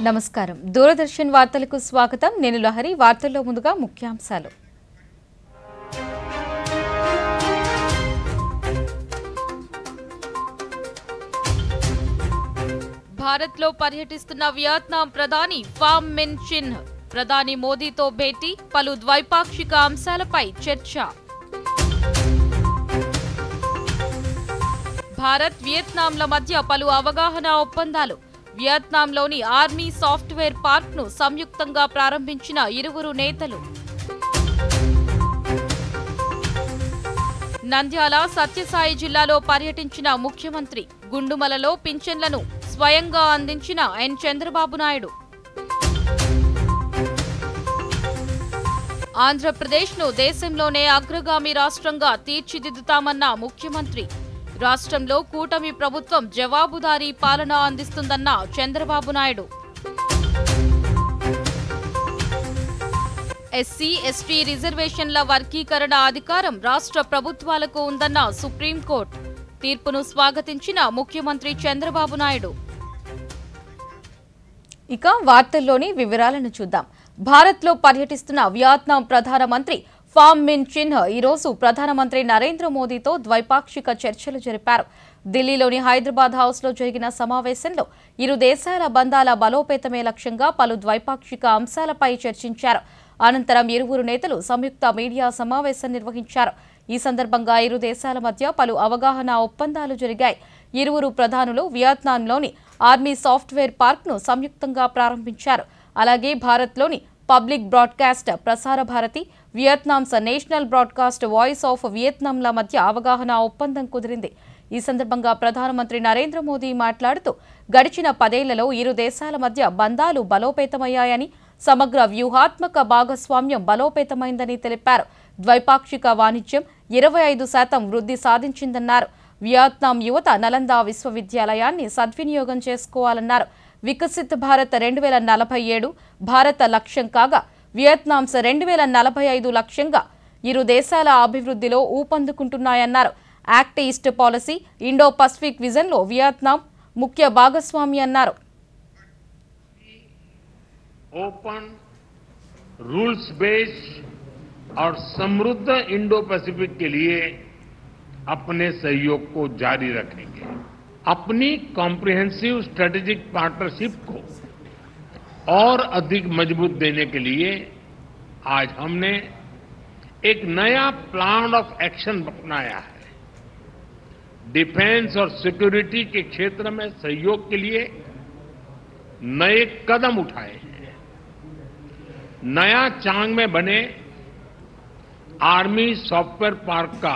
నమస్కారం దూరదర్శన్ వార్తలకు స్వాగతం నేను లహరి వార్తల్లో ముందుగా ముఖ్యాంశాలు భారత్ లో పర్యటిస్తున్న వియత్నాం ప్రధాని ఫామ్ మిన్ చిన్ ప్రధాని మోదీతో భేటీ పలు ద్వైపాక్షిక అంశాలపై చర్చ భారత్ వియత్నాంల మధ్య పలు అవగాహన ఒప్పందాలు వియత్నాంలోని ఆర్మీ సాఫ్ట్వేర్ పార్క్ను సంయుక్తంగా ప్రారంభించిన ఇరువురు నేతలు నంద్యాల సత్యసాయి జిల్లాలో పర్యటించిన ముఖ్యమంత్రి గుండుమలలో పింఛన్లను స్వయంగా అందించిన ఎన్ చంద్రబాబు నాయుడు ఆంధ్రప్రదేశ్ను దేశంలోనే అగ్రగామి రాష్ట్రంగా తీర్చిదిద్దుతామన్న ముఖ్యమంత్రి రాష్ట్రంలో కూటమి ప్రభుత్వం జవాబుదారీ పాలన అందిస్తుందన్న చంద్రబాబు నాయుడు ఎస్సీ ఎస్టీ రిజర్వేషన్ల వర్గీకరణ అధికారం రాష్ట్ర ప్రభుత్వాలకు ఉందన్న సుప్రీంకోర్టు తీర్పును స్వాగతించిన ముఖ్యమంత్రి చంద్రబాబు నాయుడు ఇక వార్తల్లోని వివరాలను చూద్దాం భారత్లో పర్యటిస్తున్న వియత్నాం ప్రధానమంత్రి ఫామ్ మిన్ చిన్ ఈరోజు ప్రధానమంత్రి నరేంద్ర మోదీతో ద్వైపాక్షిక చర్చలు జరిపారు ఢిల్లీలోని హైదరాబాద్ హౌస్లో జరిగిన సమావేశంలో ఇరు దేశాల బంధాల బలోపేతమే లక్ష్యంగా పలు ద్వైపాక్షిక అంశాలపై చర్చించారు అనంతరం ఇరువురు నేతలు సంయుక్త మీడియా సమావేశం నిర్వహించారు ఈ సందర్భంగా ఇరు దేశాల మధ్య పలు అవగాహన ఒప్పందాలు జరిగాయి ఇరువురు ప్రధానులు వియత్నాంలోని ఆర్మీ సాఫ్ట్వేర్ పార్క్ను సంయుక్తంగా ప్రారంభించారు అలాగే భారత్లోని public broadcast Prasar Bharati Vietnam's national broadcast voice of వియత్నాంల మధ్య అవగాహన ఒప్పందం కుదిరింది ఈ సందర్భంగా ప్రధానమంత్రి నరేంద్ర మోదీ మాట్లాడుతూ గడిచిన 10 ఏళ్లలో ఇరు దేశాల మధ్య బంధాలు బలోపేతమయ్యాయని సమగ్ర వ్యూహాత్మక భాగస్వామ్యం బలోపేతమైందని తెలిపారు ద్వైపాక్షిక వాణిజ్యం 25% వృద్ధి సాధించిందన్నారు వియత్నాం యువత నలందా విశ్వవిద్యాలయాన్ని సద్వినియోగం చేసుకోవాలన్నారు వికసిత్ భారత్ 2047 భారత లక్ష్యం కాగా వియత్నాంస్ 2045 లక్ష్యంగా ఇరు దేశాల అభివృద్ధిలో ఊపందుకుంటున్నాయన్నారు act east policy Indo Pacific విజన్లో వియత్నాం ముఖ్య భాగస్వామి అన్నారు ओपन रूल्स बेस्ड और समृद्ध इंडो पैसिफिक के लिए अपने सहयोग को जारी रखेंगे अपनी कॉम्प्रिहेंसिव स्ट्रेटेजिक पार्टनरशिप को और अधिक मजबूत देने के लिए आज हमने एक नया प्लान ऑफ एक्शन अपनाया है डिफेंस और सिक्योरिटी के क्षेत्र में सहयोग के लिए नए कदम उठाए हैं नया चांग में बने आर्मी सॉफ्टवेयर पार्क का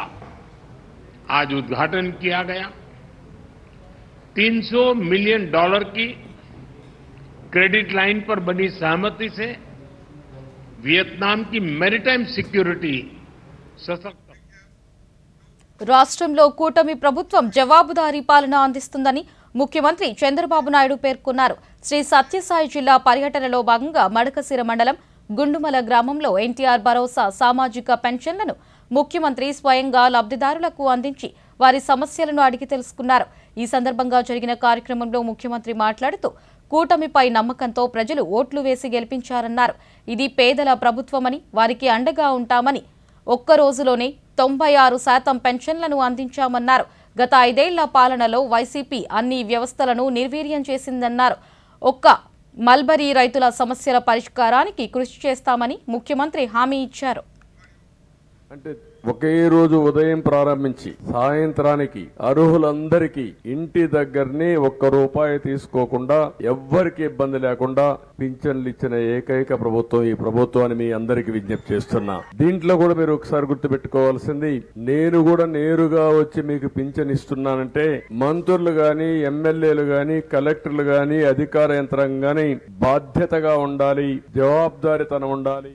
आज उद्घाटन किया गया $300 मिलियन की क्रेडिट लाइन पर बनी सहमति से वियतनाम की मैरीटाइम सिक्योरिटी सशक्त రాష్ట్రంలో కూటమి ప్రభుత్వం జవాబుదారీ పాలన అందిస్తుందని ముఖ్యమంత్రి చంద్రబాబు నాయుడు పేర్కొన్నారు శ్రీ సత్యసాయి జిల్లా పర్యటనలో భాగంగా మడకశిర మండలం గుండుమల గ్రామంలో ఎన్టీఆర్ భరోసా సామాజిక పెన్షన్లను ముఖ్యమంత్రి స్వయంగా లబ్ధిదారులకు అందించి వారి సమస్యలను అడిగి తెలుసుకున్నారు ఈ సందర్భంగా జరిగిన కార్యక్రమంలో ముఖ్యమంత్రి మాట్లాడుతూ కూటమిపై నమ్మకంతో ప్రజలు ఓట్లు వేసి గెలిపించారన్నారు ఇది పేదల ప్రభుత్వమని వారికి అండగా ఉంటామని ఒక్క రోజులోనే 96% పెన్షన్లను అందించామన్నారు గత 5 ఏళ్ల పాలనలో వైసీపీ అన్ని వ్యవస్థలను నిర్వీర్యం చేసిందన్నారు ఒక్క మల్బరీ రైతుల సమస్యల పరిష్కారానికి కృషి చేస్తామని ముఖ్యమంత్రి హామీ ఇచ్చారు అంటే ఒకే రోజు ఉదయం ప్రారంభించి సాయంత్రానికి అర్హులందరికీ ఇంటి దగ్గరనే ₹1 తీసుకోకుండా ఎవ్వరికి ఇబ్బంది లేకుండా పింఛన్లు ఇచ్చిన ఏకైక ప్రభుత్వం ఈ ప్రభుత్వాన్ని మీ అందరికీ విజ్ఞప్తి చేస్తున్నా దీంట్లో కూడా మీరు ఒకసారి గుర్తుపెట్టుకోవాల్సింది నేను కూడా నేరుగా వచ్చి మీకు పింఛన్ ఇస్తున్నానంటే మంత్రులు గాని ఎమ్మెల్యేలు గాని కలెక్టర్లు గాని అధికార యంత్రాంగం గాని బాధ్యతగా ఉండాలి జవాబుదారీతనం ఉండాలి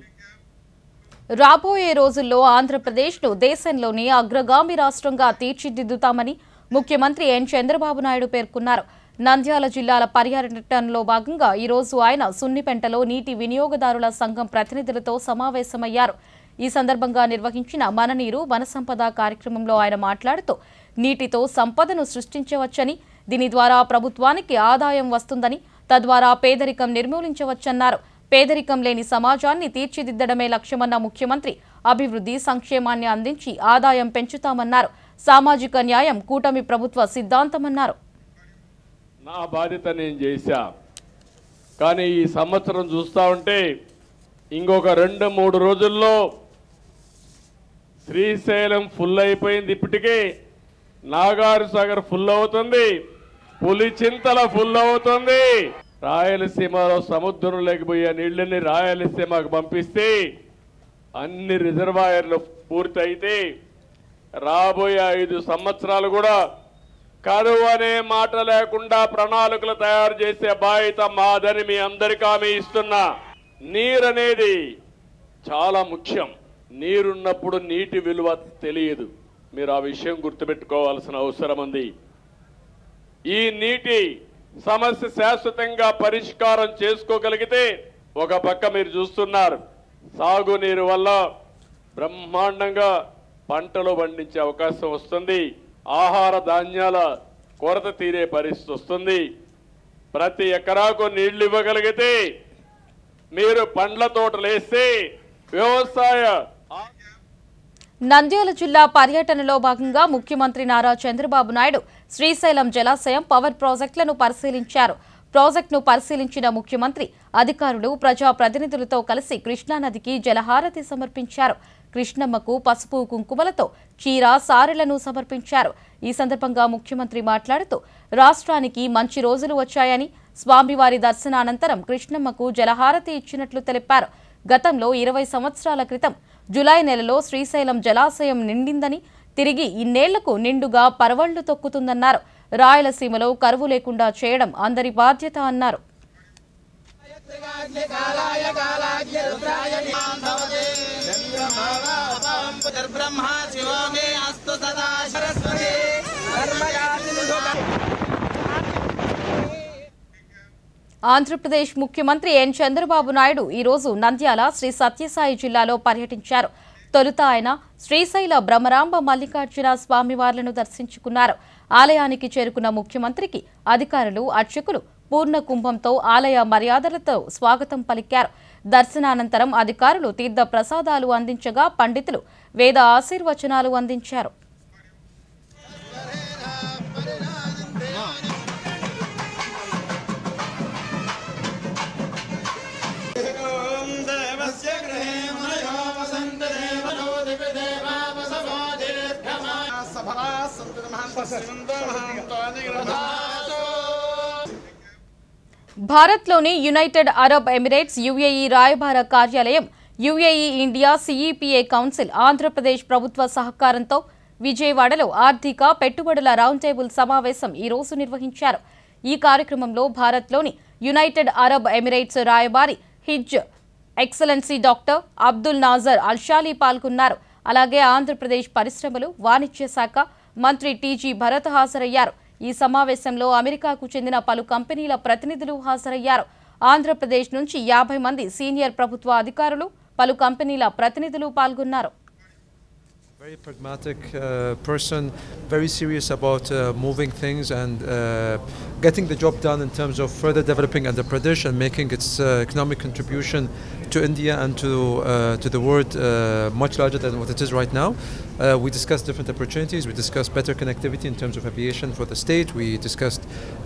రాబోయే రోజుల్లో ఆంధ్రప్రదేశ్ను దేశంలోనే అగ్రగామి రాష్ట్రంగా తీర్చిదిద్దుతామని ముఖ్యమంత్రి ఎన్ చంద్రబాబు నాయుడు పేర్కొన్నారు నంద్యాల జిల్లాల పర్యటనలో భాగంగా ఈ రోజు ఆయన సున్నిపెంటలో నీటి వినియోగదారుల సంఘం ప్రతినిధులతో సమావేశమయ్యారు ఈ సందర్భంగా నిర్వహించిన మన నీరు వన సంపద కార్యక్రమంలో ఆయన మాట్లాడుతూ నీటితో సంపదను సృష్టించవచ్చని దీని ద్వారా ప్రభుత్వానికి ఆదాయం వస్తుందని తద్వారా పేదరికం నిర్మూలించవచ్చన్నారు. పేదరికం లేని సమాజాన్ని తీర్చిదిద్దడమే లక్ష్యమన్న ముఖ్యమంత్రి అభివృద్ధి సంక్షేమాన్ని అందించి ఆదాయం పెంచుతామన్నారు. సామాజిక న్యాయం కూటమి ప్రభుత్వ సిద్ధాంతమన్నారు. నా బాధ్యత నేను చేశా, కానీ ఈ సంవత్సరం చూస్తా ఉంటే ఇంకొక 2-3 రోజుల్లో శ్రీశైలం ఫుల్ అయిపోయింది. ఇప్పటికే నాగార్ సాగర్ ఫుల్ అవుతుంది, పులిచింతల ఫుల్ అవుతుంది. రాయలసీమలో సముద్రం లేకపోయే నీళ్ళని రాయలసీమకు పంపిస్తే అన్ని రిజర్వాయర్లు పూర్తయితే రాబోయే 5 సంవత్సరాలు కూడా కరువు అనే మాట లేకుండా ప్రణాళికలు తయారు చేసే బాధ్యత మాదని మీ అందరికీ హామీ ఇస్తున్నా. నీరు అనేది చాలా ముఖ్యం. నీరున్నప్పుడు నీటి విలువ తెలియదు. మీరు ఆ విషయం గుర్తుపెట్టుకోవాల్సిన అవసరం ఉంది. ఈ నీటి సమస్య శాశ్వతంగా పరిష్కారం చేసుకోగలిగితే ఒక పక్క మీరు చూస్తున్నారు సాగునీరు వల్ల బ్రహ్మాండంగా పంటలు పండించే అవకాశం వస్తుంది. ఆహార ధాన్యాల కొరత తీరే పరిస్థితి వస్తుంది. ప్రతి ఎకరాకు నీళ్లు ఇవ్వగలిగితే మీరు పండ్ల తోటలు వేస్తే వ్యవసాయ నంద్యాల జిల్లా పర్యటనలో భాగంగా ముఖ్యమంత్రి నారా చంద్రబాబు నాయుడు శ్రీశైలం జలాశయం పవర్ ప్రాజెక్టులను పరిశీలించారు. ప్రాజెక్టును పరిశీలించిన ముఖ్యమంత్రి అధికారులు ప్రజాప్రతినిధులతో కలిసి కృష్ణానదికి జలహారతి సమర్పించారు. కృష్ణమ్మకు పసుపు కుంకుమలతో చీర సారెలను సమర్పించారు. ఈ సందర్భంగా ముఖ్యమంత్రి మాట్లాడుతూ రాష్ట్రానికి మంచి రోజులు వచ్చాయని, స్వామివారి దర్శనానంతరం కృష్ణమ్మకు జలహారతి ఇచ్చినట్లు తెలిపారు. గతంలో 20 సంవత్సరాల క్రితం జులై నెలలో శ్రీశైలం జలాశయం నిండిందని, తిరిగి ఇన్నేళ్లకు నిండుగా పరవళ్లు తొక్కుతుందన్నారు. రాయలసీమలో కరువు లేకుండా చేయడం అందరి బాధ్యత అన్నారు. ఆంధ్రప్రదేశ్ ముఖ్యమంత్రి ఎన్ చంద్రబాబు నాయుడు ఈరోజు నంద్యాల శ్రీ సత్యసాయి జిల్లాలో పర్యటించారు. తొలుత ఆయన శ్రీశైల బ్రహ్మరాంబ మల్లికార్జున స్వామివార్లను దర్శించుకున్నారు. ఆలయానికి చేరుకున్న ముఖ్యమంత్రికి అధికారులు, అర్చకులు పూర్ణ కుంభంతో ఆలయ మర్యాదలతో స్వాగతం పలికారు. దర్శనానంతరం అధికారులు తీర్థ ప్రసాదాలు అందించగా పండితులు వేద ఆశీర్వచనాలు అందించారు. భారత్లోని యునైటెడ్ అరబ్ ఎమిరేట్స్ యుఏఈ రాయబార కార్యాలయం, UAE India CEPA council, Andhra Pradesh ప్రభుత్వ సహకారంతో విజయవాడలో ఆర్థిక పెట్టుబడుల రౌండ్ టేబుల్ సమావేశం ఈ రోజు నిర్వహించారు. ఈ కార్యక్రమంలో భారత్లోని యునైటెడ్ అరబ్ ఎమిరేట్స్ రాయబారి his excellency doctor Abdul Nasser Alshaali పాల్గొన్నారు. అలాగే ఆంధ్రప్రదేశ్ పరిశ్రమలు, వాణిజ్య శాఖ మంత్రి టీజీ భరత్ హాజరయ్యారు. ఈ సమావేశంలో అమెరికాకు చెందిన పలు కంపెనీల ప్రతినిధులు హాజరయ్యారు. ఆంధ్రప్రదేశ్ నుంచి 50 మంది సీనియర్ ప్రభుత్వ అధికారులు, పలు కంపెనీల ప్రతినిధులు పాల్గొన్నారు. Very pragmatic person, very serious about moving things and getting the job done in terms of further developing Andhra Pradesh and making its economic contribution to India and to the world much larger than what it is right now. We discussed different opportunities. We discussed better connectivity in terms of aviation for the state. We discussed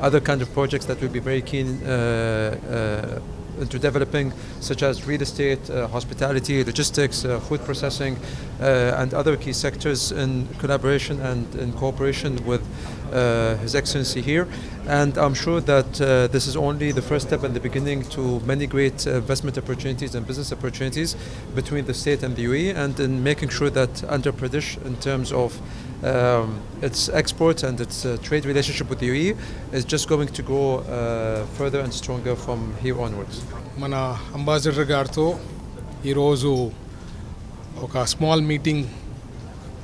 other kinds of projects that we'll be very keen into developing, such as real estate, hospitality, logistics, food processing, and other key sectors in collaboration and in cooperation with His Excellency here. And I'm sure that this is only the first step in the beginning to many great investment opportunities and business opportunities between the state and the UAE, and in making sure that Andhra Pradesh, in terms of its exports and its trade relationship with the UAE, is just going to go further and stronger from here onwards. Mana ambassador gartho ee roju oka small meeting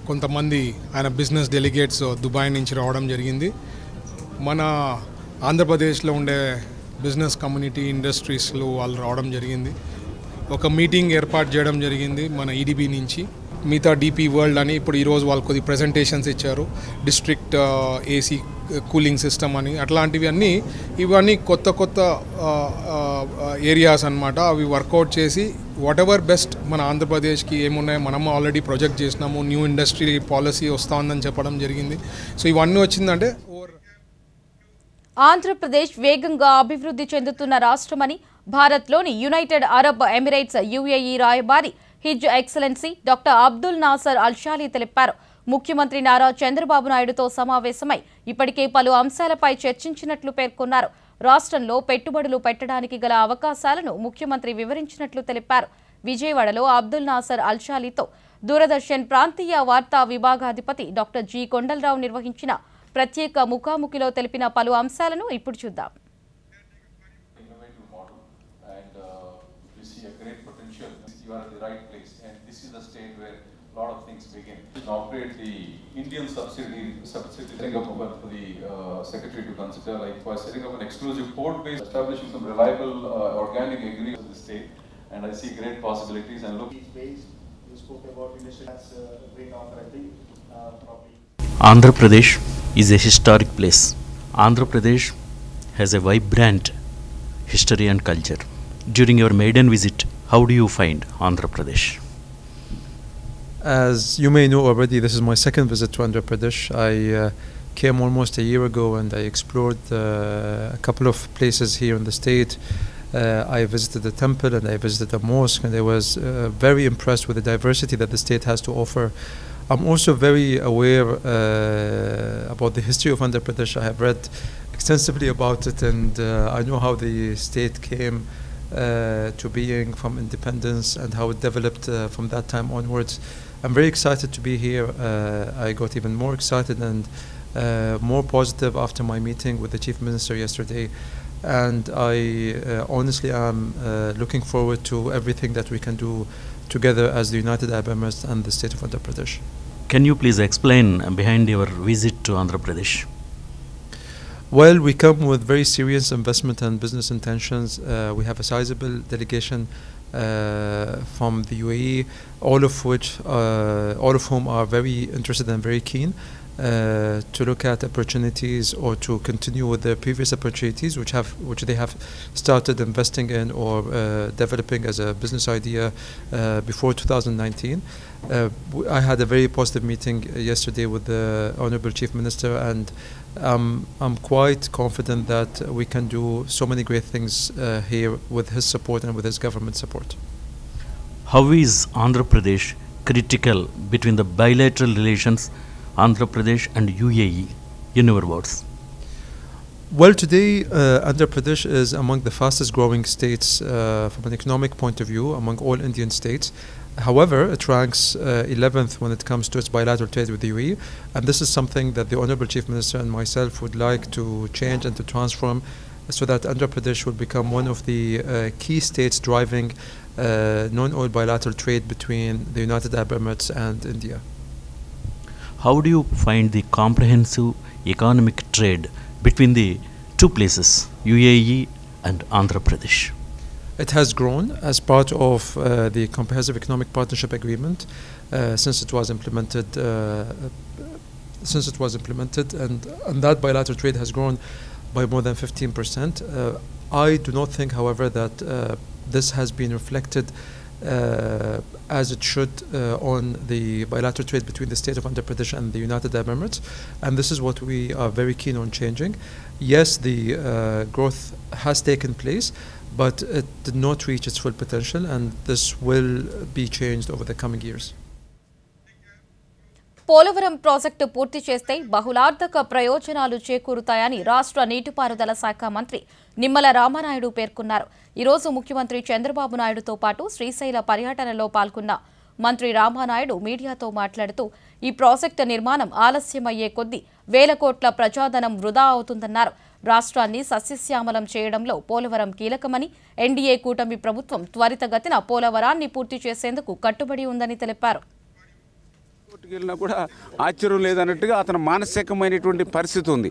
కొంతమంది ఆయన business delegates Dubai నుంచి రావడం జరిగింది. మన ఆంధ్రప్రదేశ్లో ఉండే business community, ఇండస్ట్రీస్లో వాళ్ళు రావడం జరిగింది. ఒక మీటింగ్ ఏర్పాటు చేయడం జరిగింది మన ఈడీబీ నుంచి. మిగతా డీపీ వరల్డ్ అని ఇప్పుడు ఈరోజు వాళ్ళు కొద్ది ప్రెజెంటేషన్స్ ఇచ్చారు. డిస్ట్రిక్ట్ ఏసీ కూలింగ్ సిస్టమ్ అని అట్లాంటివి ఇవన్నీ కొత్త ఏరియాస్ అన్నమాట. అవి వర్కౌట్ చేసి వాట్ ఎవర్ బెస్ట్ మన ఆంధ్రప్రదేశ్కి ఏమున్నాయో మనము ఆల్రెడీ ప్రొజెక్ట్ చేసినాము. న్యూ ఇండస్ట్రీ పాలసీ వస్తూ ఉందని చెప్పడం జరిగింది. సో ఇవన్నీ వచ్చిందంటే ఆంధ్రప్రదేశ్ వేగంగా అభివృద్ధి చెందుతున్న రాష్ట్రమని భారత్లోని యునైటెడ్ అరబ్ ఎమిరేట్స్ యుఏఈ రాయబారి his excellency doctor Abdul Nassar అల్షాలీ తెలిపారు. ముఖ్యమంత్రి నారా చంద్రబాబు నాయుడుతో సమావేశమై ఇప్పటికే పలు అంశాలపై చర్చించినట్లు పేర్కొన్నారు. రాష్ట్రంలో పెట్టుబడులు పెట్టడానికి గల అవకాశాలను ముఖ్యమంత్రి వివరించినట్లు తెలిపారు. విజయవాడలో అబ్దుల్ నాసర్ అల్షాలీతో దూరదర్శన్ ప్రాంతీయ వార్తా విభాగాధిపతి డాక్టర్ జి కొండలరావు నిర్వహించిన ప్రత్యేక ముఖాముఖిలో తెలిపిన పలు అంశాలను ఇప్పుడు చూద్దాం. Operate the Indian subsidiary setting up for the secretary to consider, like for setting up an exclusive port base, establishing some reliable organic agri in the state, and I see great possibilities. And look, you spoke about industry as a great offer. I think probably Andhra Pradesh is a historic place. Andhra Pradesh has a vibrant history and culture. During your maiden visit, how do you find Andhra Pradesh? As you may know already, this is my second visit to Andhra Pradesh. I came almost a year ago and I explored a couple of places here in the state. I visited the temple and I visited the mosque, and I was very impressed with the diversity that the state has to offer. I'm also very aware about the history of Andhra Pradesh. I have read extensively about it, and I know how the state came to being from independence and how it developed from that time onwards. I'm very excited to be here. I got even more excited and more positive after my meeting with the Chief Minister yesterday, and I honestly am looking forward to everything that we can do together as the United Arab Emirates and the state of Andhra Pradesh. Can you please explain behind your visit to Andhra Pradesh? Well, we come with very serious investment and business intentions. We have a sizable delegation from the UAE, all of whom are very interested and very keen to look at opportunities or to continue with the previous opportunities which they have started investing in or developing as a business idea before 2019. I had a very positive meeting yesterday with the Honorable Chief Minister, and I'm quite confident that we can do so many great things here with his support and with his government support. How is Andhra Pradesh critical between the bilateral relations Andhra Pradesh and UAE, in your words? Well, today Andhra Pradesh is among the fastest growing states from an economic point of view among all Indian states. However, it ranks 11th when it comes to its bilateral trade with the UAE, and this is something that the Honorable Chief Minister and myself would like to change and to transform so that Andhra Pradesh will become one of the key states driving non-oil bilateral trade between the United Arab Emirates and India. How do you find the comprehensive economic trade between the two places, UAE and Andhra Pradesh? It has grown as part of the Comprehensive Economic Partnership Agreement since it was implemented, and that bilateral trade has grown by more than 15%. I do not think, however, that this has been reflected as it should on the bilateral trade between the state of Andhra Pradesh and the United Arab Emirates, and this is what we are very keen on changing. Yes, the growth has taken place, but it did not reach its full potential, and this will be changed over the coming years. Polavaram project పూర్తి చేస్తే బహుళార్థక ప్రయోజనాలు చేకూరుతాయని రాష్ట్ర నీటిపారుదల శాఖ మంత్రి నిమ్మల రామానాయుడు పేర్కొన్నారు. ఈరోజు ముఖ్యమంత్రి చంద్రబాబు నాయుడుతో పాటు శ్రీశైల పర్యటనలో పాల్గొన్న మంత్రి రామానాయుడు మీడియాతో మాట్లాడుతూ ఈ ప్రాజెక్టు నిర్మాణం ఆలస్యమయ్యే కొద్దీ వేల కోట్ల ప్రజాధనం వృధా అవుతుందన్నారు. రాష్ట్రాన్ని సస్యశ్యామలం చేయడంలో పోలవరం కీలకమని, ఎన్డీఏ కూటమి ప్రభుత్వం త్వరితగతిన పోలవరాన్ని పూర్తి చేసేందుకు కట్టుబడి ఉందని తెలిపారు. కోర్టుకు వెళ్ళినా కూడా ఆశ్చర్యం లేదన్నట్టుగా అతను మానసికమైనటువంటి పరిస్థితి ఉంది.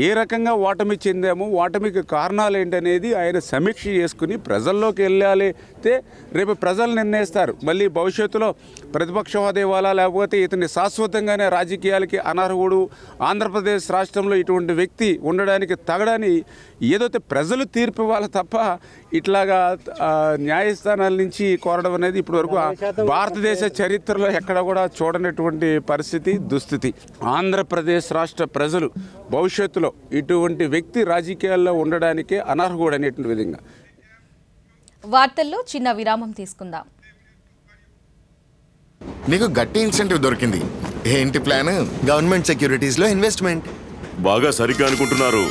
ఏ రకంగా ఓటమి చెందాము, ఓటమికి కారణాలు ఏంటనేది ఆయన సమీక్ష చేసుకుని ప్రజల్లోకి వెళ్ళాలితే రేపు ప్రజలు నిర్ణయిస్తారు. మళ్ళీ భవిష్యత్తులో ప్రతిపక్ష హోదా ఇవ్వాలా, లేకపోతే ఇతన్ని శాశ్వతంగానే రాజకీయాలకి అనర్హుడు, ఆంధ్రప్రదేశ్ రాష్ట్రంలో ఇటువంటి వ్యక్తి ఉండడానికి తగడని ఏదైతే ప్రజలు తీర్పు ఇవ్వాలి తప్ప ఇట్లాగా న్యాయస్థానాల నుంచి కోరడం అనేది ఇప్పటివరకు భారతదేశ చరిత్రలో ఎక్కడ కూడా చూడనటువంటి పరిస్థితి, దుస్థితి. ఆంధ్రప్రదేశ్ రాష్ట్ర ప్రజలు భవిష్యత్తులో ఇటువంటి వ్యక్తి రాజకీయాల్లో ఉండడానికే అనర్హుడు అనేటువంటి విధంగా. వార్తల్లో చిన్న విరామం తీసుకుందాం. నీకు గట్టి ఇన్సెంటివ్ దొరికింది. ఏంటి ప్లాన్? గవర్నమెంట్ సెక్యూరిటీస్ లో ఇన్వెస్ట్మెంట్. బాగా సరిగ్గా అనుకుంటున్నారు.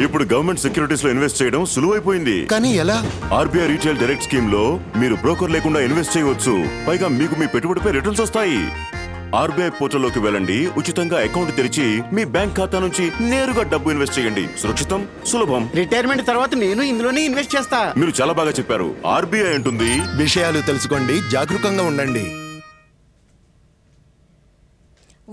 ఇప్పుడు గవర్నమెంట్ సెక్యూరిటీస్ లో ఇన్వెస్ట్ చేయడం సులువైపోయింది. కానీ ఎలా? ఆర్బీఐ రీటైల్ డైరెక్ట్ స్కీమ్ లో మీరు బ్రోకర్ లేకుండా ఇన్వెస్ట్ చేయవచ్చు. పైగా మీకు మీ పెట్టుబడిపై రిటర్న్స్ వస్తాయి. ఆర్బీఐ పోర్టల్లోకి వెళ్ళండి, ఉచితంగా అకౌంట్ తెరిచి మీ బ్యాంక్ ఖాతా నుంచి నేరుగా డబ్బు ఇన్వెస్ట్ చేయండి. సురక్షితం, సులభం. రిటైర్మెంట్ తర్వాత నేను ఇందులోనే ఇన్వెస్ట్ చేస్తా. మీరు చాలా బాగా చెప్పారు. ఆర్బీఐ అంటుంది, విషయాలు తెలుసుకోండి, జాగరూకంగా ఉండండి.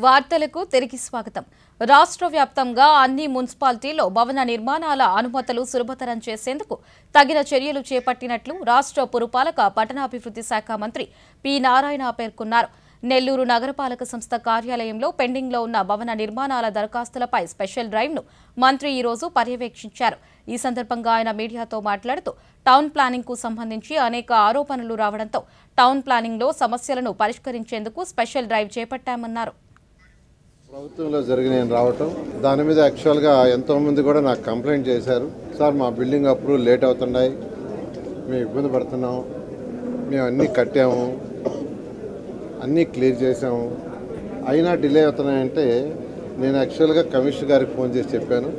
వార్తలకు తిరిగి స్వాగతం. రాష్ట్ర వ్యాప్తంగా అన్ని మున్సిపాలిటీల్లో భవన నిర్మాణాల అనుమతులు సులభతరం చేసేందుకు తగిన చర్యలు చేపట్టినట్లు రాష్ట్ర పురపాలక పట్టణాభివృద్ధి శాఖ మంత్రి పి నారాయణ పేర్కొన్నారు. నెల్లూరు నగరపాలక సంస్థ కార్యాలయంలో పెండింగ్లో ఉన్న భవన నిర్మాణాల దరఖాస్తులపై స్పెషల్ డ్రైవ్ను మంత్రి ఈరోజు పర్యవేక్షించారు. ఈ సందర్భంగా ఆయన మీడియాతో మాట్లాడుతూ టౌన్ ప్లానింగ్కు సంబంధించి అనేక ఆరోపణలు రావడంతో టౌన్ ప్లానింగ్లో సమస్యలను పరిష్కరించేందుకు స్పెషల్ డ్రైవ్ చేపట్టామన్నారు. ప్రభుత్వంలో జరిగి నేను రావటం, దాని మీద యాక్చువల్గా ఎంతోమంది కూడా నాకు కంప్లైంట్ చేశారు. సార్ మా బిల్డింగ్ అప్రూవల్ లేట్ అవుతున్నాయి, మేము ఇబ్బంది పడుతున్నాం, మేము అన్నీ కట్టాము, అన్నీ క్లియర్ చేసాము, అయినా డిలే అవుతున్నాయంటే నేను యాక్చువల్గా కమిషనర్ గారికి ఫోన్ చేసి చెప్పాను,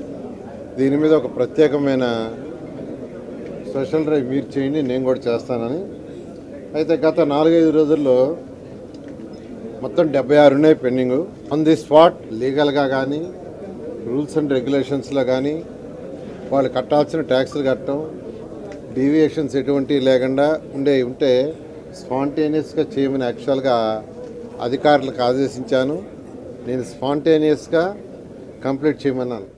దీని మీద ఒక ప్రత్యేకమైన స్పెషల్ డ్రైవ్ మీరు చేయండి, నేను కూడా చేస్తానని. అయితే గత 4-5 రోజుల్లో మొత్తం 76 ఉన్నాయి పెండింగ్. ఆన్ ది స్పాట్ లీగల్గా కానీ రూల్స్ అండ్ రెగ్యులేషన్స్లో కానీ వాళ్ళు కట్టాల్సిన ట్యాక్సులు కట్టడం, డీవియేషన్స్ ఎటువంటి లేకుండా ఉంటే స్పాంటేనియస్గా చేయమని యాక్చువల్గా అధికారులకు ఆదేశించాను. నేను స్పాంటేనియస్గా కంప్లీట్ చేయమన్నాను.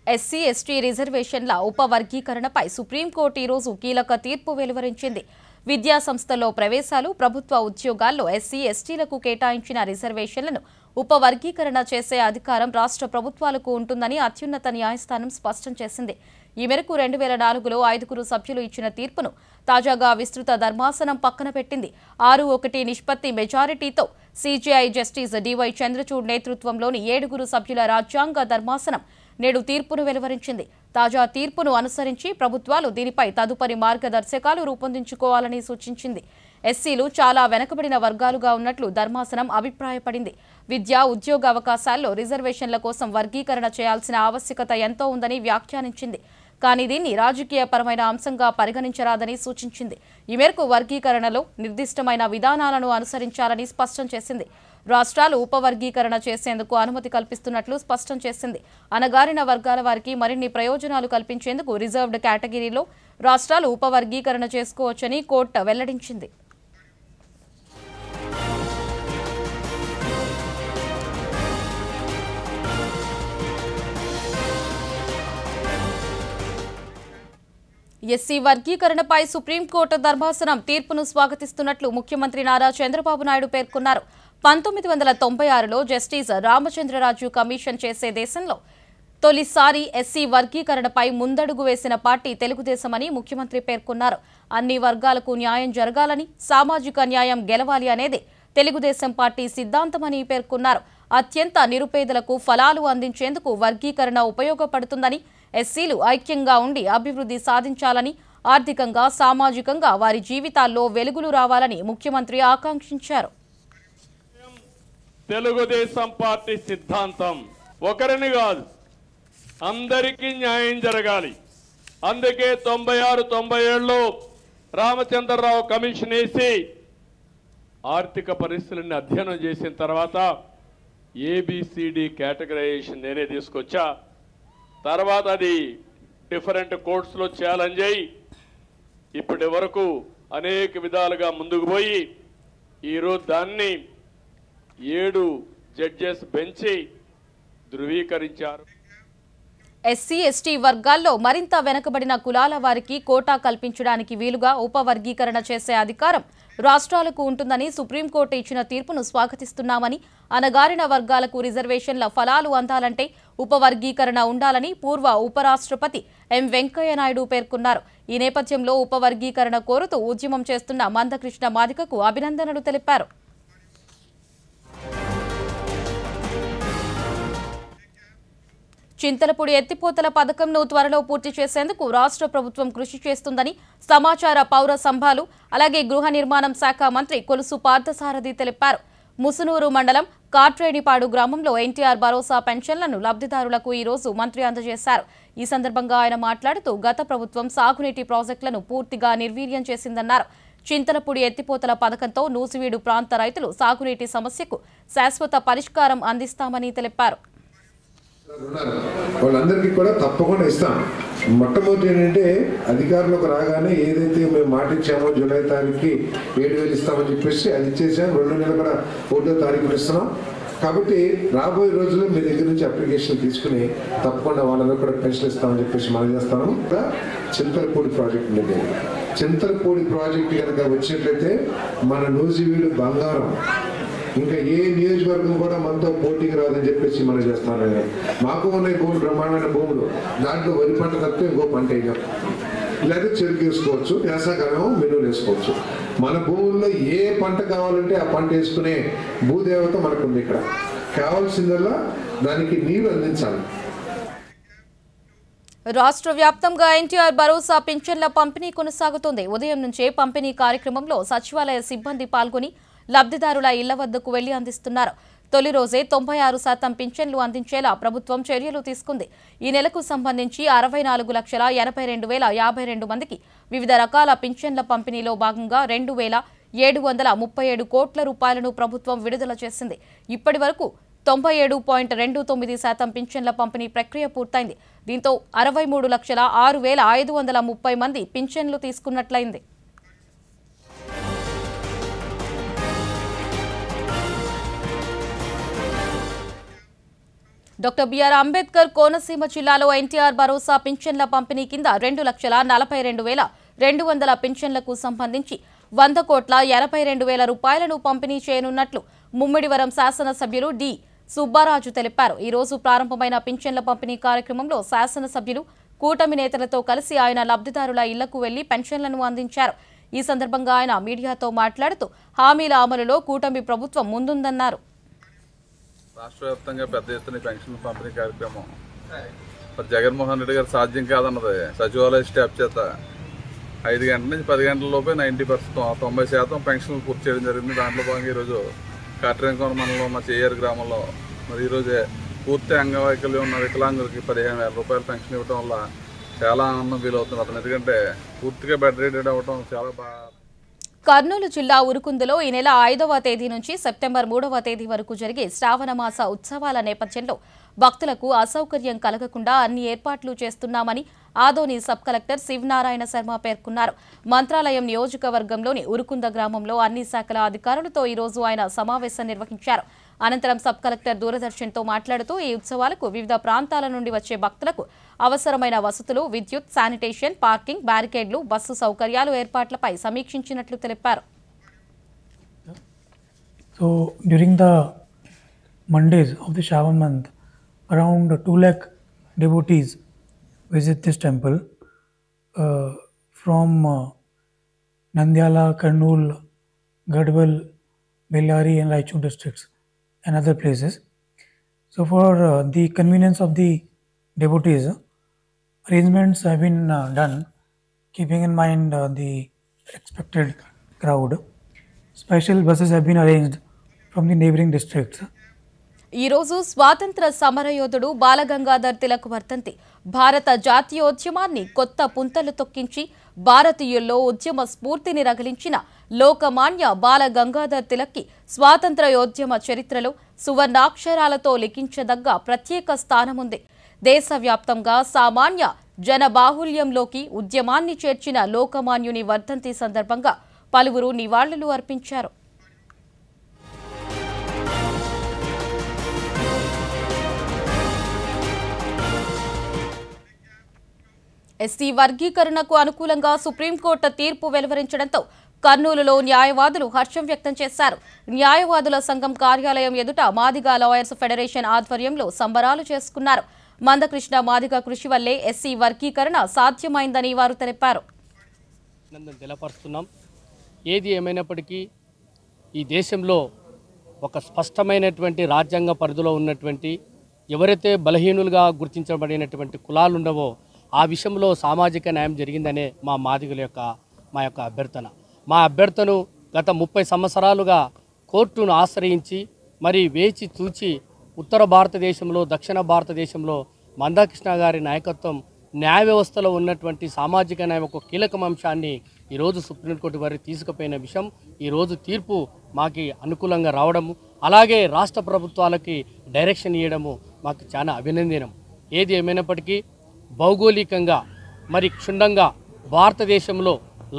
ఎస్సీ ఎస్టీ రిజర్వేషన్ల ఉపవర్గీకరణపై సుప్రీంకోర్టు ఈరోజు కీలక తీర్పు వెలువరించింది. విద్యా సంస్థల్లో ప్రవేశాలు, ప్రభుత్వ ఉద్యోగాల్లో ఎస్సీ ఎస్టీలకు కేటాయించిన రిజర్వేషన్లను ఉపవర్గీకరణ చేసే అధికారం రాష్ట్ర ప్రభుత్వాలకు ఉంటుందని అత్యున్నత న్యాయస్థానం స్పష్టం చేసింది. ఈ మేరకు 2004లో 5 సభ్యులు ఇచ్చిన తీర్పును తాజాగా విస్తృత ధర్మాసనం పక్కన పెట్టింది. 6-1 నిష్పత్తి మెజారిటీతో సీజేఐ జస్టిస్ డివై చంద్రచూడ్ నేతృత్వంలోని 7 సభ్యుల రాజ్యాంగ ధర్మాసనం నేడు తీర్పును వెలువరించింది. తాజా తీర్పును అనుసరించి ప్రభుత్వాలు దీనిపై తదుపరి మార్గదర్శకాలు రూపొందించుకోవాలని సూచించింది. ఎస్సీలు చాలా వెనుకబడిన వర్గాలుగా ఉన్నట్లు ధర్మాసనం అభిప్రాయపడింది. విద్యా, ఉద్యోగ అవకాశాల్లో రిజర్వేషన్ల కోసం వర్గీకరణ చేయాల్సిన ఆవశ్యకత ఎంతో ఉందని వ్యాఖ్యానించింది. కానీ దీన్ని రాజకీయపరమైన అంశంగా పరిగణించరాదని సూచించింది. ఈ మేరకు వర్గీకరణలో నిర్దిష్టమైన విధానాలను అనుసరించాలని స్పష్టం చేసింది. రాష్ట్రాలు ఉపవర్గీకరణ చేసేందుకు అనుమతి కల్పిస్తున్నట్లు స్పష్టం చేసింది. అణగారిన వర్గాల వారికి మరిన్ని ప్రయోజనాలు కల్పించేందుకు రిజర్వ్డ్ కేటగిరీలో రాష్ట్రాలు ఉపవర్గీకరణ చేసుకోవచ్చని కోర్టు వెల్లడించింది. ఎస్సీ వర్గీకరణపై సుప్రీంకోర్టు ధర్మాసనం తీర్పును స్వాగతిస్తున్నట్లు ముఖ్యమంత్రి నారా చంద్రబాబు నాయుడు పేర్కొన్నారు. 1996లో జస్టిస్ రామచంద్రరాజు కమిషన్ చేసే దేశంలో తొలిసారి ఎస్సీ వర్గీకరణపై ముందడుగు వేసిన పార్టీ తెలుగుదేశమని ముఖ్యమంత్రి పేర్కొన్నారు. అన్ని వర్గాలకు న్యాయం జరగాలని, సామాజిక న్యాయం గెలవాలి అనేది తెలుగుదేశం పార్టీ సిద్ధాంతమని పేర్కొన్నారు. అత్యంత నిరుపేదలకు ఫలాలు అందించేందుకు వర్గీకరణ ఉపయోగపడుతుందని, ఎస్సీలు ఐక్యంగా ఉండి అభివృద్ధి సాధించాలని, ఆర్థికంగా, సామాజికంగా వారి జీవితాల్లో వెలుగులు రావాలని ముఖ్యమంత్రి ఆకాంక్షించారు. తెలుగుదేశం పార్టీ సిద్ధాంతం ఒకరిని కాదు, అందరికీ న్యాయం జరగాలి. అందుకే 96-97లో రామచంద్రరావు కమిషన్ వేసి ఆర్థిక పరిస్థితులను అధ్యయనం చేసిన తర్వాత ఏబిసిడి కేటగరైజేషన్ నేనే తీసుకొచ్చా. తర్వాత అది డిఫరెంట్ కోర్ట్స్లో ఛాలెంజ్ అయ్యి ఇప్పటి వరకు అనేక విధాలుగా ముందుకు పోయి ఈరోజు దాన్ని 7 జడ్జెస్ బెంచి ధృవీకరించారు. ఎస్సీ ఎస్టీ వర్గాల్లో మరింత వెనుకబడిన కులాల వారికి కోటా కల్పించడానికి వీలుగా ఉపవర్గీకరణ చేసే అధికారం రాష్ట్రాలకు ఉంటుందని సుప్రీంకోర్టు ఇచ్చిన తీర్పును స్వాగతిస్తున్నామని, అణగారిన వర్గాలకు రిజర్వేషన్ల ఫలాలు అందాలంటే ఉపవర్గీకరణ ఉండాలని పూర్వ ఉపరాష్ట్రపతి ఎం వెంకయ్యనాయుడు పేర్కొన్నారు. ఈ నేపథ్యంలో ఉపవర్గీకరణ కోరుతూ ఉద్యమం చేస్తున్న మందకృష్ణ మాదిగకు అభినందనలు తెలిపారు. చింతలపూడి ఎత్తిపోతల పథకంను త్వరలో పూర్తి చేసేందుకు రాష్ట్ర ప్రభుత్వం కృషి చేస్తుందని సమాచార పౌర సంఘాలు అలాగే గృహ నిర్మాణం శాఖ మంత్రి కొలుసు పార్థసారథి తెలిపారు. ముసునూరు మండలం కాట్రేనిపాడు గ్రామంలో ఎన్టీఆర్ భరోసా పెన్షన్లను లబ్ధిదారులకు ఈ రోజు మంత్రి అందజేశారు. ఈ సందర్భంగా ఆయన మాట్లాడుతూ గత ప్రభుత్వం సాగునీటి ప్రాజెక్టులను పూర్తిగా నిర్వీర్యం చేసిందన్నారు. చింతలపూడి ఎత్తిపోతల పథకంతో నూసివీడు ప్రాంత రైతులు సాగునీటి సమస్యకు శాశ్వత పరిష్కారం అందిస్తామని తెలిపారు. వాళ్ళందరికీ కూడా తప్పకుండా ఇస్తాం. మొట్టమొదటి ఏంటంటే అధికారంలోకి రాగానే ఏదైతే మేము మాట ఇచ్చామో జూలై తారీఖుకి 7,000 ఇస్తామని చెప్పేసి అది ఇచ్చేసాం. 2 నెలలు కూడా 1వ తారీఖున ఇస్తున్నాం. కాబట్టి రాబోయే రోజుల్లో మీ దగ్గర నుంచి అప్లికేషన్ తీసుకుని తప్పకుండా వాళ్ళందరూ కూడా పెన్షన్ ఇస్తామని చెప్పేసి మనం చేస్తాము. చింతలపూడి ప్రాజెక్ట్ ఉండేది. చింతలపూడి ప్రాజెక్ట్ కనుక వచ్చినట్లయితే మన నూజివీడు బంగారం ఇంకా ఏ నియోజకవర్గం కూడా మనతో పోటీకి రాదని చెప్పేసి మనం చేస్తాను. మాకు ఉన్నాయి భూములు, బ్రహ్మాండమైన భూములు, దాంట్లో వరి పంట తప్పితే ఇంకో పంట వేయడం, లేదా చెరుకు వేసుకోవచ్చు, వేసాకాలం మినువులు వేసుకోవచ్చు. మన భూముల్లో ఏ పంట కావాలంటే ఆ పంట వేసుకునే భూదేవత మనకుంది. ఇక్కడ కావాల్సిందల్లా దానికి నీరు అందించాలి. రాష్ట్ర వ్యాప్తంగా ఎన్టీఆర్ భరోసా పింఛన్ల పంపిణీ కొనసాగుతోంది. ఉదయం నుంచే పంపిణీ కార్యక్రమంలో సచివాలయ సిబ్బంది పాల్గొని లబ్ధిదారుల ఇళ్ల వద్దకు వెళ్లి అందిస్తున్నారు. తొలి రోజే 96% పింఛన్లు అందించేలా ప్రభుత్వం చర్యలు తీసుకుంది. ఈ నెలకు సంబంధించి 64,82,052 మందికి వివిధ రకాల పింఛన్ల పంపిణీలో భాగంగా 2,737 కోట్ల రూపాయలను ప్రభుత్వం విడుదల చేసింది. ఇప్పటి వరకు 97.29% పింఛన్ల పంపిణీ ప్రక్రియ పూర్తయింది. దీంతో 63,06,530 మంది పింఛన్లు తీసుకున్నట్లయింది. డాక్టర్ బిఆర్ అంబేద్కర్ కోనసీమ జిల్లాలో ఎన్టీఆర్ భరోసా పింఛన్ల పంపిణీ కింద 2,42,200 పింఛన్లకు సంబంధించి 100,82,00,000 రూపాయలను పంపిణీ చేయనున్నట్లు ముమ్మిడివరం శాసనసభ్యులు డి సుబ్బారాజు తెలిపారు. ఈ రోజు ప్రారంభమైన పింఛన్ల పంపిణీ కార్యక్రమంలో శాసనసభ్యులు కూటమి నేతలతో కలిసి ఆయన లబ్ధిదారుల ఇళ్లకు వెళ్లి పెన్షన్లను అందించారు. ఈ సందర్భంగా ఆయన మీడియాతో మాట్లాడుతూ హామీల అమలులో కూటమి ప్రభుత్వం ముందుందన్నారు. రాష్ట్ర వ్యాప్తంగా పెద్ద ఎత్తున పెన్షన్ పంపిణీ కార్యక్రమం మరి జగన్మోహన్ రెడ్డి గారు సాధ్యం కాదన్నది సచివాలయ స్టాఫ్ చేత 5 గంటల నుంచి 10 గంటల లోపే 90% పెన్షన్లు పూర్తి చేయడం జరిగింది. దాంట్లో భాగంగా ఈరోజు కాట్రేనికోన మండలంలో ఉన్న చేయారు గ్రామంలో మరి ఈరోజే పూర్తి అంగవైకల్యం ఉన్న వికలాంగులకి 15,000 రూపాయలు పెన్షన్ ఇవ్వడం వల్ల చాలా ఆనందం ఫీల్ అవుతుంది అతను. ఎందుకంటే పూర్తిగా బెడ్ రేటెడ్ అవ్వడం చాలా బాగా. కర్నూలు జిల్లా ఉరుకుందలో ఈ నెల 5వ తేదీ నుంచి సెప్టెంబర్ 3వ తేదీ వరకు జరిగే శ్రావణమాస ఉత్సవాల నేపథ్యంలో భక్తులకు అసౌకర్యం కలగకుండా అన్ని ఏర్పాట్లు చేస్తున్నామని ఆదోని సబ్ కలెక్టర్ శివనారాయణ శర్మ పేర్కొన్నారు. మంత్రాలయం నియోజకవర్గంలోని ఉరుకుంద గ్రామంలో అన్ని శాఖల అధికారులతో ఈ రోజు ఆయన సమావేశం నిర్వహించారు. అనంతరం సబ్ కలెక్టర్ దూరదర్శన్తో మాట్లాడుతూ ఈ ఉత్సవాలకు వివిధ ప్రాంతాల నుండి వచ్చే భక్తులకు అవసరమైన వసతులు, విద్యుత్, శానిటేషన్, పార్కింగ్, బ్యారికేడ్లు, బస్సు సౌకర్యాలు ఏర్పాట్లపై సమీక్షించినట్లు తెలిపారు. So during the Mondays of the Shravan month, around 2 lakh devotees visit this temple from Nandyala, Kurnool, Gadwal, Bellary and Raichur districts and other places. So for the convenience of the devotees, arrangements have been done keeping in mind the expected crowd. Special buses have been arranged from the neighboring districts. ఈ రోజు స్వాతంత్ర సమరయోధుడు బాలగంగాధర్ తిలక్ వర్ధంతి. భారత జాతీయోద్యమాన్ని కొత్త పుంతలు తొక్కించి భారతీయుల్లో ఉద్యమ స్ఫూర్తిని రగిలించిన లోకమాన్య బాలగంగాధర్ తిలక్కి స్వాతంత్ర్యోద్యమ చరిత్రలో సువర్ణాక్షరాలతో లిఖించదగ్గ ప్రత్యేక స్థానముంది. దేశవ్యాప్తంగా సామాన్య జనబాహుల్యంలోకి ఉద్యమాన్ని చేర్చిన లోకమాన్యుని వర్ధంతి సందర్భంగా పలువురు నివాళులు అర్పించారు. ఎస్సీ వర్గీకరణకు అనుకూలంగా సుప్రీంకోర్టు తీర్పు వెలువరించడంతో కర్నూలులో న్యాయవాదులు హర్షం వ్యక్తం చేశారు. న్యాయవాదుల సంఘం కార్యాలయం ఎదుట మాదిగ లాయర్స్ ఫెడరేషన్ ఆధ్వర్యంలో సంబరాలు చేసుకున్నారు. మందకృష్ణ మాదిగ కృషి వల్లే ఎస్సీ వర్గీకరణ సాధ్యమైందని వారు తెలిపారు. తెలపరుస్తున్నాం. ఏది ఏమైనప్పటికీ ఈ దేశంలో ఒక స్పష్టమైనటువంటి రాజ్యాంగ పరిధిలో ఉన్నటువంటి ఎవరైతే బలహీనులుగా గుర్తించబడినటువంటి కులాలు ఉండవో ఆ విషయంలో సామాజిక న్యాయం జరిగిందనే మా మాదిగల యొక్క అభ్యర్థన. మా అభ్యర్థను గత 30 సంవత్సరాలుగా కోర్టును ఆశ్రయించి మరి వేచి చూచి ఉత్తర భారతదేశంలో దక్షిణ భారతదేశంలో మందకృష్ణ గారి నాయకత్వం న్యాయ వ్యవస్థలో ఉన్నటువంటి సామాజిక న్యాయం ఒక కీలక అంశాన్ని ఈరోజు సుప్రీంకోర్టు వారికి తీసుకుపోయిన విషయం ఈరోజు తీర్పు మాకు అనుకూలంగా రావడము, అలాగే రాష్ట్ర ప్రభుత్వాలకి డైరెక్షన్ ఇవ్వడము మాకు చాలా అభినందనం. ఏది ఏమైనప్పటికీ భౌగోళికంగా మరి క్షుణ్ణంగా భారతదేశంలో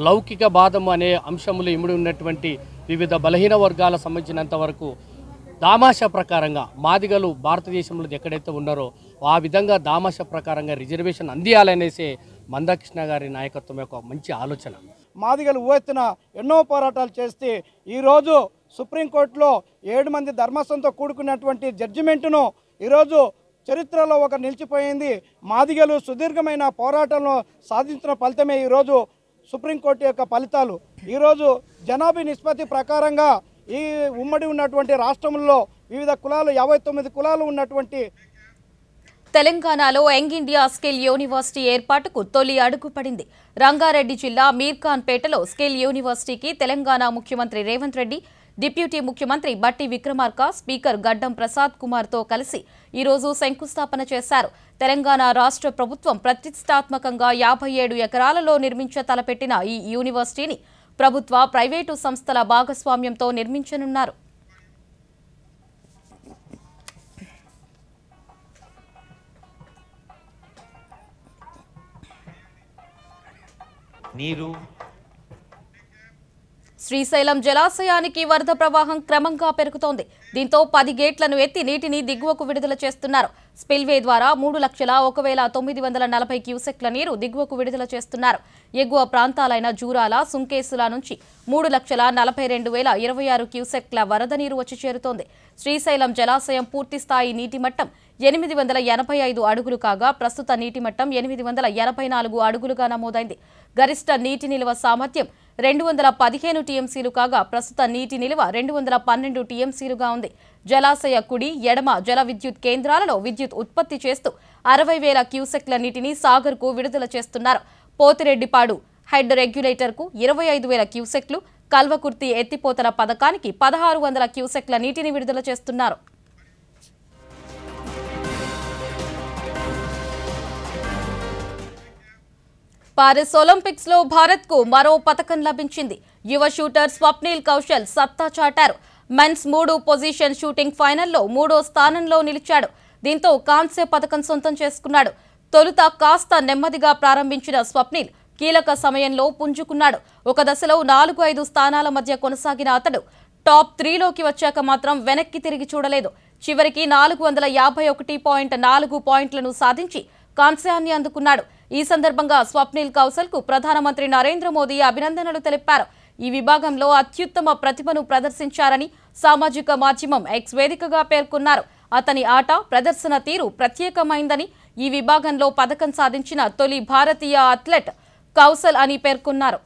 లౌకిక బాధము అనే అంశములు ఇమిడి ఉన్నటువంటి వివిధ బలహీన వర్గాలకు సంబంధించినంత వరకు దామాష ప్రకారంగా మాదిగలు భారతదేశంలో ఎక్కడైతే ఉన్నారో ఆ విధంగా దామాష ప్రకారంగా రిజర్వేషన్ అందియాలనేసే మందకృష్ణ గారి నాయకత్వం యొక్క మంచి ఆలోచన. మాదిగలు ఊవెత్తున ఎన్నో పోరాటాలు చేస్తే ఈరోజు సుప్రీంకోర్టులో 7 మంది ధర్మాసనంతో కూడుకున్నటువంటి జడ్జిమెంటును ఈరోజు చరిత్రలో ఒక నిలిచిపోయింది. మాదిగలు సుదీర్ఘమైన పోరాటంలో సాధించిన ఫలితమే ఈరోజు సుప్రీంకోర్టు యొక్క ఫలితాలు. ఈరోజు జనాభా నిష్పత్తి ప్రకారంగా ఈ ఉమ్మడి ఉన్నటువంటి రాష్ట్రంలో వివిధ కులాలు 59 కులాలు ఉన్నటువంటి తెలంగాణలో యంగ్ ఇండియా స్కిల్ యూనివర్సిటీ ఏర్పాటుకు తొలి అడుగు పడింది. రంగారెడ్డి జిల్లా మీర్ఖాన్ పేటలో స్కిల్ యూనివర్సిటీకి తెలంగాణ ముఖ్యమంత్రి రేవంత్ రెడ్డి, డిప్యూటీ ముఖ్యమంత్రి బట్టి విక్రమార్క, స్పీకర్ గడ్డం ప్రసాద్ కుమార్తో కలిసి ఈరోజు శంకుస్థాపన చేశారు. తెలంగాణ రాష్ట్ర ప్రభుత్వం ప్రతిష్టాత్మకంగా 57 ఎకరాలలో నిర్మించ తలపెట్టిన ఈ యూనివర్సిటీని ప్రభుత్వ, ప్రైవేటు సంస్థల భాగస్వామ్యంతో నిర్మించనున్నారు. శ్రీశైలం జలాశయానికి వరద ప్రవాహం క్రమంగా పెరుగుతోంది. దీంతో 10 గేట్లను ఎత్తి నీటిని దిగువకు విడుదల చేస్తున్నారు. స్పిల్వే ద్వారా 3,01,940 క్యూసెక్ల నీరు దిగువకు విడుదల చేస్తున్నారు. ఎగువ ప్రాంతాలైన జూరాల, సుంకేసుల నుంచి 3,42,026 క్యూసెక్ల వరద నీరు వచ్చి చేరుతోంది. శ్రీశైలం జలాశయం పూర్తి స్థాయి నీటి మట్టం 885 అడుగులు కాగా ప్రస్తుత నీటి మట్టం 884 అడుగులుగా నమోదైంది. గరిష్ట నీటి నిల్వ సామర్థ్యం 215 టీఎంసీలు కాగా ప్రస్తుత నీటి నిల్వ 212 టీఎంసీలుగా ఉంది. జలాశయ కుడి, ఎడమ జల విద్యుత్ కేంద్రాలలో విద్యుత్ ఉత్పత్తి చేస్తూ 60,000 క్యూసెక్ల నీటిని సాగర్కు విడుదల చేస్తున్నారు. పోతిరెడ్డిపాడు హెడ్ రెగ్యులేటర్కు 25,000 క్యూసెక్లు, కల్వకుర్తి ఎత్తిపోతల పథకానికి 1,600 క్యూసెక్ల నీటిని విడుదల చేస్తున్నారు. పారిస్ ఒలింపిక్స్ లో భారత్ కు మరో పతకం లభించింది. యువ షూటర్ స్వప్నిల్ కౌశల్ సత్తా చాటారు. మెన్స్ 3 పొజిషన్ షూటింగ్ ఫైనల్లో 3వ స్థానంలో నిలిచాడు. దీంతో కాంస్య పతకం సొంతం చేసుకున్నాడు. తొలుత కాస్త నెమ్మదిగా ప్రారంభించిన స్వప్నిల్ కీలక సమయంలో పుంజుకున్నాడు. ఒక దశలో 4-5 స్థానాల మధ్య కొనసాగిన అతడు టాప్ 3లోకి వచ్చాక మాత్రం వెనక్కి తిరిగి చూడలేదు. చివరికి 451.4 పాయింట్లను సాధించి కాంస్యాన్ని అందుకున్నాడు. ఈ సందర్భంగా స్వప్నిల్ కౌశల్ కు ప్రధానమంత్రి నరేంద్ర మోదీ అభినందనలు తెలిపారు. ఈ విభాగంలో అత్యుత్తమ ప్రతిభను ప్రదర్శించారని సామాజిక మాధ్యమం ఎక్స్ వేదికగా పేర్కొన్నారు. అతని ఆట, ప్రదర్శన తీరు ప్రత్యేకమైందని, ఈ విభాగంలో పతకం సాధించిన తొలి భారతీయ అథ్లెట్ కౌశల్ అని పేర్కొన్నారు.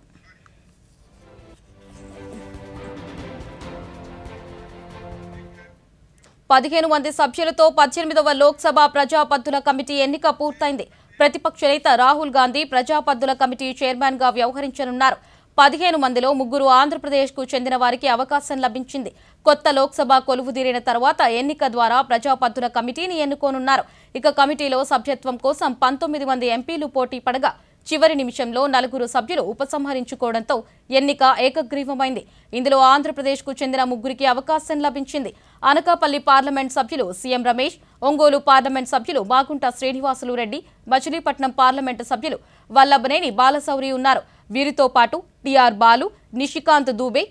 పదిహేను మంది సభ్యులతో 18వ లోక్సభ ప్రజాపద్దుల కమిటీ ఎన్నిక పూర్తయింది. ప్రతిపక్ష నేత రాహుల్ గాంధీ ప్రజాపద్దుల కమిటీ చైర్మన్ గా వ్యవహరించనున్నారు. 15 మందిలో 3 ఆంధ్రప్రదేశ్కు చెందిన వారికి అవకాశం లభించింది. కొత్త లోక్సభ కొలువుదీరిన తర్వాత ఎన్నిక ద్వారా ప్రజాపద్దుల కమిటీని ఎన్నుకోనున్నారు. ఇక కమిటీలో సభ్యత్వం కోసం 19 మంది ఎంపీలు పోటీ పడగా చివరి నిమిషంలో 4 సభ్యులు ఉపసంహరించుకోవడంతో ఎన్నిక ఏకగ్రీవమైంది. ఇందులో ఆంధ్రప్రదేశ్కు చెందిన 3కి అవకాశం లభించింది. అనకాపల్లి పార్లమెంట్ సభ్యులు సీఎం రమేష్, ఒంగోలు పార్లమెంట్ సభ్యులు మాగుంట శ్రీనివాసులు రెడ్డి, మచిలీపట్నం పార్లమెంటు సభ్యులు వల్లభనేని బాలశౌరి ఉన్నారు. వీరితో పాటు టిఆర్ బాలు, నిషికాంత్ దూబే,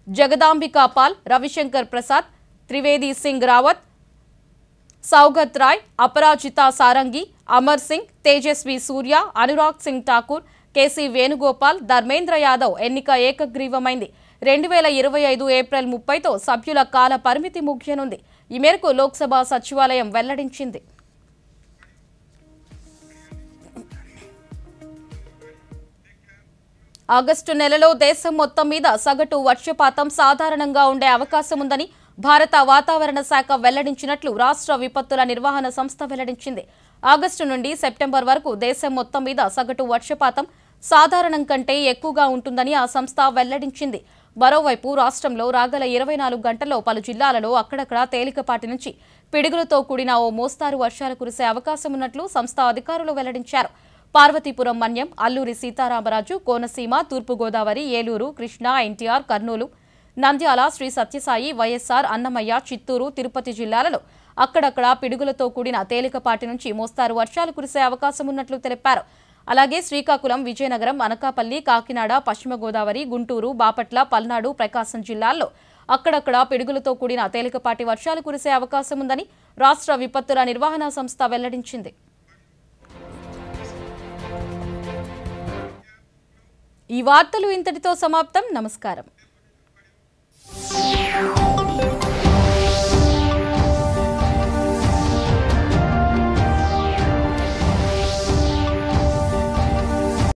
జగదాంబికా పాల్, రవిశంకర్ ప్రసాద్, త్రివేది సింగ్ రావత్, సౌగత్ రాయ్, అపరాజిత సారంగి, అమర్ సింగ్, తేజస్వి సూర్య, అనురాగ్ సింగ్ ఠాకూర్, కేసీ వేణుగోపాల్, ధర్మేంద్ర యాదవ్ ఎన్నిక ఏకగ్రీవమైంది. 2025 ఏప్రిల్ 30తో సభ్యుల కాల పరిమితి ముగియనుంది. ఈ మేరకు లోక్సభ సచివాలయం వెల్లడించింది. ఆగస్టు నెలలో దేశం మొత్తం మీద సగటు వర్షపాతం సాధారణంగా ఉండే అవకాశం ఉందని భారత వాతావరణ శాఖ వెల్లడించినట్లు రాష్ట్ర విపత్తుల నిర్వహణ సంస్థ వెల్లడించింది. ఆగస్టు నుండి సెప్టెంబర్ వరకు దేశం మొత్తం మీద సగటు వర్షపాతం సాధారణం కంటే ఎక్కువగా ఉంటుందని ఆ సంస్థ వెల్లడించింది. మరోవైపు రాష్ట్రంలో రాగల 24 గంటల్లో పలు జిల్లాలలో అక్కడక్కడ తేలికపాటి నుంచి పిడుగులతో కూడిన ఓ మోస్తారు వర్షాలు కురిసే అవకాశం ఉన్నట్లు సంస్థ అధికారులు వెల్లడించారు. పార్వతీపురం, మన్యం, అల్లూరి సీతారామరాజు, కోనసీమ, తూర్పుగోదావరి, ఏలూరు, కృష్ణా, ఎన్టీఆర్, కర్నూలు, నంద్యాల, శ్రీ సత్యసాయి, వైఎస్ఆర్, అన్నమయ్య, చిత్తూరు, తిరుపతి జిల్లాలలో అక్కడక్కడ పిడుగులతో కూడిన తేలికపాటి నుంచి మోస్తారు వర్షాలు కురిసే అవకాశం ఉన్నట్లు తెలిపారు. అలాగే శ్రీకాకుళం, విజయనగరం, అనకాపల్లి, కాకినాడ, పశ్చిమ గోదావరి, గుంటూరు, బాపట్ల, పల్నాడు, ప్రకాశం జిల్లాల్లో అక్కడక్కడ పిడుగులతో కూడిన తేలికపాటి వర్షాలు కురిసే అవకాశం ఉందని రాష్ట్ర విపత్తుల నిర్వహణ సంస్థ వెల్లడించింది. ఈ వార్తలు ఇంతటితో సమాప్తం. నమస్కారం.